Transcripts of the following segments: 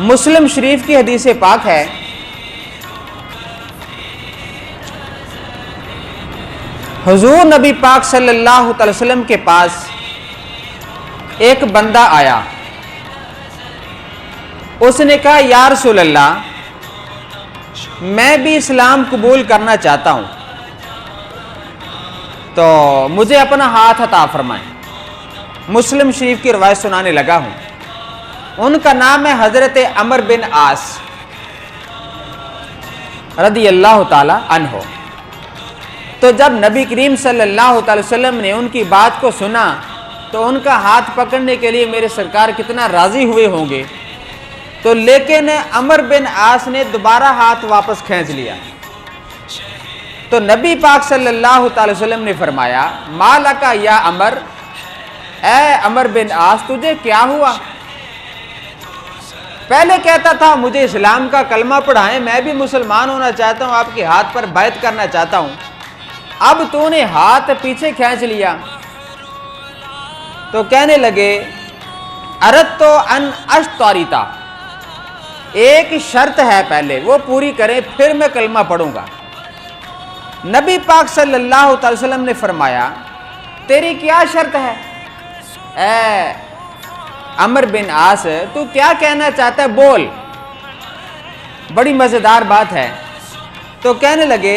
مسلم شریف کی حدیث پاک ہے، حضور نبی پاک صلی اللہ علیہ وسلم کے پاس ایک بندہ آیا، اس نے کہا یا رسول اللہ میں بھی اسلام قبول کرنا چاہتا ہوں، تو مجھے اپنا ہاتھ عطا فرمائیں۔ مسلم شریف کی روایت سنانے لگا ہوں۔ ان کا نام ہے حضرت عمر بن عاص رضی اللہ تعالی عنہ۔ تو جب نبی کریم صلی اللہ علیہ وسلم نے ان کی بات کو سنا تو ان کا ہاتھ پکڑنے کے لیے میرے سرکار کتنا راضی ہوئے ہوں گے، تو لیکن عمر بن عاص نے دوبارہ ہاتھ واپس کھینچ لیا۔ تو نبی پاک صلی اللہ علیہ وسلم نے فرمایا ما لکا یا عمر، اے عمر بن عاص تجھے کیا ہوا؟ پہلے کہتا تھا مجھے اسلام کا کلمہ پڑھائیں، میں بھی مسلمان ہونا چاہتا ہوں، آپ کے ہاتھ پر بیعت کرنا چاہتا ہوں، اب تو نے ہاتھ پیچھے کھینچ لیا۔ تو کہنے لگے اردت ان اشتریتا، ایک شرط ہے پہلے وہ پوری کریں پھر میں کلمہ پڑھوں گا۔ نبی پاک صلی اللہ علیہ وسلم نے فرمایا تیری کیا شرط ہے اے عمر بن عاص، تو کیا کہنا چاہتا ہے بول، بڑی مزیدار بات ہے۔ تو کہنے لگے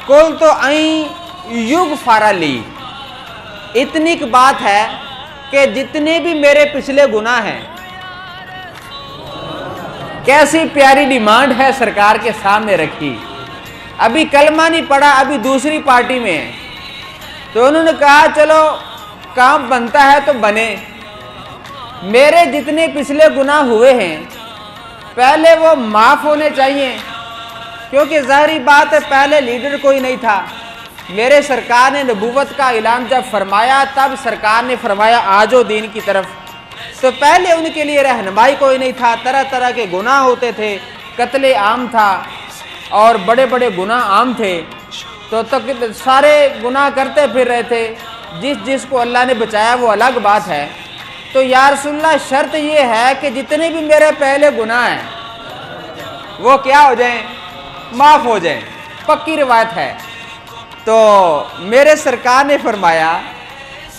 قل تو این یغفر لی، اتنی کی بات ہے کہ جتنے بھی میرے پچھلے گناہ ہیں، کیسی پیاری ڈیمانڈ ہے سرکار کے سامنے رکھی، ابھی کلمہ نہیں پڑھا، ابھی دوسری پارٹی میں ہے۔ تو انہوں نے کہا چلو کام بنتا ہے تو بنے، میرے جتنے پچھلے گناہ ہوئے ہیں پہلے وہ معاف ہونے چاہیے، کیونکہ ظاہری بات ہے پہلے لیڈر کوئی نہیں تھا۔ میرے سرکار نے نبوت کا اعلان جب فرمایا تب سرکار نے فرمایا آجو دین کی طرف، تو پہلے ان کے لیے رہنمائی کوئی نہیں تھا، طرح طرح کے گناہ ہوتے تھے، قتل عام تھا اور بڑے بڑے گناہ عام تھے، تو سارے گناہ کرتے پھر رہے تھے، جس کو اللہ نے بچایا وہ الگ بات ہے۔ تو یا رسول اللہ شرط یہ ہے کہ جتنے بھی میرے پہلے گناہ ہیں وہ کیا ہو جائیں، معاف ہو جائیں، پکی روایت ہے۔ تو میرے سرکار نے فرمایا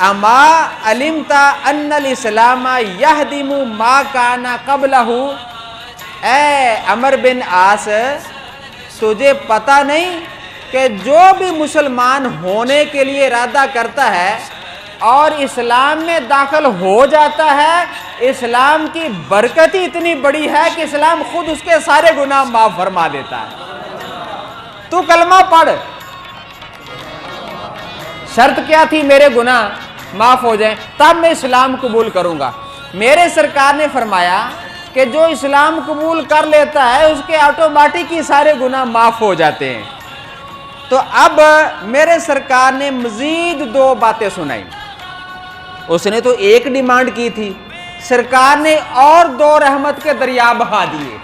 اما علمت ان الاسلام یہدم ما کان قبلہ، اے عمر بن عاص تجھے پتہ نہیں کہ جو بھی مسلمان ہونے کے لیے ارادہ کرتا ہے اور اسلام میں داخل ہو جاتا ہے، اسلام کی برکت ہی اتنی بڑی ہے کہ اسلام خود اس کے سارے گناہ معاف فرما دیتا ہے۔ تو کلمہ پڑھ، شرط کیا تھی میرے گناہ معاف ہو جائیں تب میں اسلام قبول کروں گا۔ میرے سرکار نے فرمایا کہ جو اسلام قبول کر لیتا ہے اس کے آٹومیٹک ہی سارے گناہ معاف ہو جاتے ہیں۔ تو اب میرے سرکار نے مزید 2 باتیں سنائی، اس نے تو ایک ڈیمانڈ کی تھی، سرکار نے اور 2 رحمت کے دریا بہا دیے۔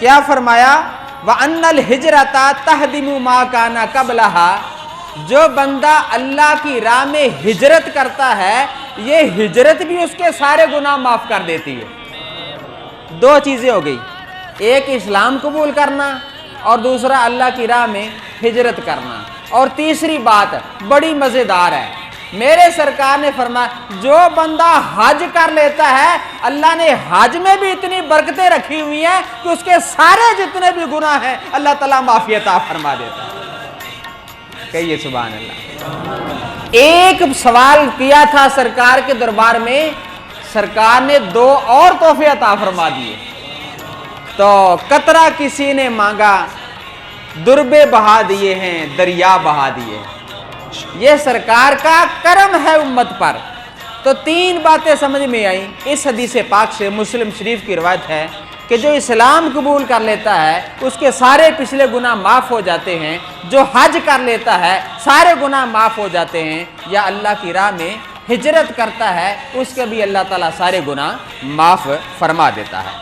کیا فرمایا وَأَنَّ الْحِجْرَةَ تَهْدِمُ مَا كَانَ قَبْلَهَا، جو بندہ اللہ کی راہ میں ہجرت کرتا ہے یہ ہجرت بھی اس کے سارے گناہ معاف کر دیتی ہے۔ 2 چیزیں ہو گئی، ایک اسلام قبول کرنا اور دوسرا اللہ کی راہ میں ہجرت کرنا۔ اور تیسری بات بڑی مزیدار ہے، میرے سرکار نے فرمایا جو بندہ حج کر لیتا ہے اللہ نے حج میں بھی اتنی برکتیں رکھی ہوئی ہیں کہ اس کے سارے جتنے بھی گناہ ہیں اللہ تعالیٰ معافی عطا فرما دیتا ہے۔ کہیے سبحان اللہ۔ ایک سوال کیا تھا سرکار کے دربار میں، سرکار نے 2 اور تحفے عطا فرما دیے۔ تو قطرہ کسی نے مانگا، دربے بہا دیے ہیں، دریا بہا دیے ہیں۔ یہ سرکار کا کرم ہے امت پر۔ تو 3 باتیں سمجھ میں آئیں اس حدیث پاک سے۔ مسلم شریف کی روایت ہے کہ جو اسلام قبول کر لیتا ہے اس کے سارے پچھلے گناہ معاف ہو جاتے ہیں، جو حج کر لیتا ہے سارے گناہ معاف ہو جاتے ہیں، یا اللہ کی راہ میں ہجرت کرتا ہے اس کے بھی اللہ تعالیٰ سارے گناہ معاف فرما دیتا ہے۔